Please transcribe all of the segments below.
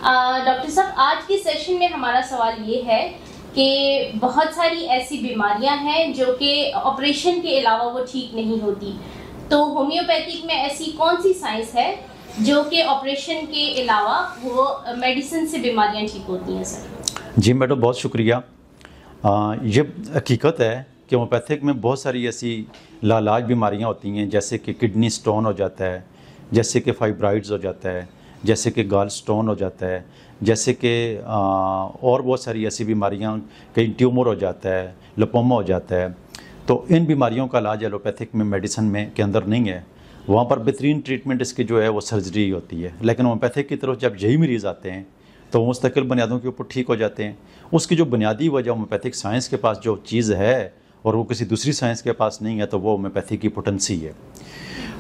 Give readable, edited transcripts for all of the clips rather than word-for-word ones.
Doctor साहब, आज के सेशन में हमारा सवाल ये है कि बहुत सारी ऐसी बीमारियां हैं जो कि ऑपरेशन के अलावा वो ठीक नहीं होती, तो होम्योपैथिक में ऐसी कौन सी साइंस है जो कि ऑपरेशन के अलावा वो मेडिसिन से बीमारियां ठीक होती हैं? सर जी मैडम, बहुत शुक्रिया। ये हकीकत है कि होम्योपैथिक में बहुत सारी ऐसी लाइलाज बीमारियां होती हैं, जैसे कि किडनी स्टोन हो जाता है, जैसे कि फाइब्राइड्स हो जाता है, जैसे कि गाल स्टोन हो जाता है, जैसे कि और बहुत सारी ऐसी बीमारियां, कहीं ट्यूमर हो जाता है, लिपोमा हो जाता है। तो इन बीमारियों का इलाज एलोपैथिक में मेडिसिन में के अंदर नहीं है। वहाँ पर बेहतरीन ट्रीटमेंट इसकी जो है वो सर्जरी होती है। लेकिन होम्योपैथिक की तरफ जब यही मरीज़ आते हैं तो वो मुस्तकिल बुनियादों के ऊपर ठीक हो जाते हैं। उसकी जो बुनियादी वजह होम्योपैथिक साइंस के पास जो चीज़ है और वो किसी दूसरी साइंस के पास नहीं है, तो वो होम्योपैथी की पोटेंसी है।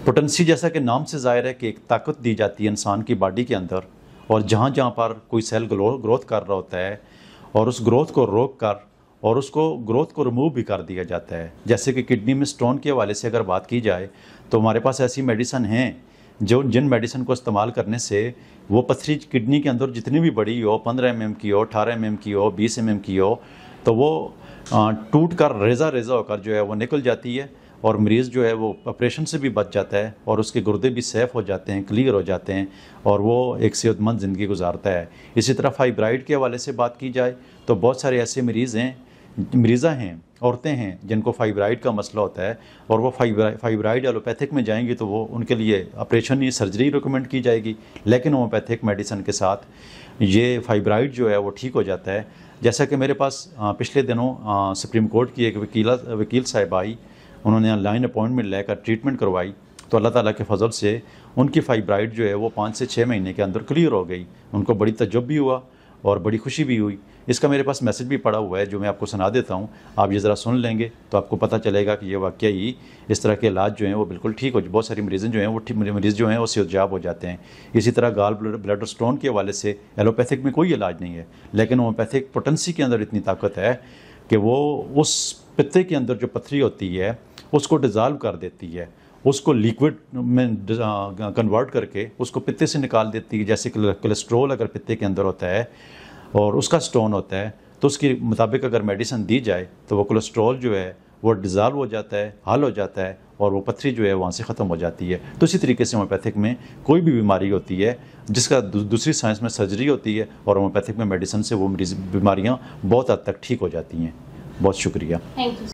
पोटेंसी जैसा कि नाम से ज़ाहिर है कि एक ताकत दी जाती है इंसान की बॉडी के अंदर, और जहाँ जहाँ पर कोई सेल ग्रोथ कर रहा होता है और उस ग्रोथ को रोक कर और उसको ग्रोथ को रिमूव भी कर दिया जाता है। जैसे कि किडनी में स्टोन के हवाले से अगर बात की जाए तो हमारे पास ऐसी मेडिसिन हैं जिन मेडिसिन को इस्तेमाल करने से वो पथरी किडनी के अंदर जितनी भी बड़ी हो, 15 mm की हो, 18 mm की हो, 20 mm की हो, तो वो टूट कर रेज़ा होकर जो है वो निकल जाती है और मरीज़ जो है वो ऑपरेशन से भी बच जाता है और उसके गुर्दे भी सेफ़ हो जाते हैं, क्लियर हो जाते हैं और वो एक सेहतमंद ज़िंदगी गुजारता है। इसी तरह फाइब्राइड के हवाले से बात की जाए तो बहुत सारे ऐसे मरीज़ा हैं, औरतें हैं जिनको फाइब्राइड का मसला होता है और वो फाइब्राइड एलोपैथिक में जाएंगी तो वो उनके लिए ऑपरेशन या सर्जरी रिकमेंड की जाएगी। लेकिन होम्योपैथिक मेडिसिन के साथ ये फाइब्राइड जो है वो ठीक हो जाता है। जैसा कि मेरे पास पिछले दिनों सुप्रीम कोर्ट की एक वकील साहिब आई, उन्होंने ऑनलाइन अपॉइंटमेंट लेकर ट्रीटमेंट करवाई, तो अल्लाह ताला के फजल से उनकी फाइब्राइड जो है वो 5 से 6 महीने के अंदर क्लियर हो गई। उनको बड़ी तजुब भी हुआ और बड़ी खुशी भी हुई। इसका मेरे पास मैसेज भी पड़ा हुआ है जो मैं आपको सुना देता हूँ। आप ये ज़रा सुन लेंगे तो आपको पता चलेगा कि ये वाकई ही इस तरह के इलाज जो हैं वो बिल्कुल ठीक हो। बहुत सारी मरीज़ जो हैं वो सेहतयाब हो जाते हैं। इसी तरह गाल ब्लैडर स्टोन के हवाले से एलोपैथिक में कोई इलाज नहीं है, लेकिन होम्योपैथिक पोटेंसी के अंदर इतनी ताकत है कि वो उस पित्ते के अंदर जो पथरी होती है उसको डिज़ाल्व कर देती है, उसको लिक्विड में कन्वर्ट करके उसको पित्ते से निकाल देती है। जैसे कोलेस्ट्रोल अगर पित्ते के अंदर होता है और उसका स्टोन होता है तो उसके मुताबिक अगर मेडिसिन दी जाए तो वो कोलेस्ट्रोल जो है वो डिज़ाल्व हो जाता है, हल हो जाता है और वो पथरी जो है वहाँ से ख़त्म हो जाती है। तो इसी तरीके से होम्योपैथिक में कोई भी बीमारी होती है जिसका दूसरी साइंस में सर्जरी होती है और होम्योपैथिक में मेडिसिन से वो बीमारियाँ बहुत हद तक ठीक हो जाती हैं। बहुत शुक्रिया। Thank you.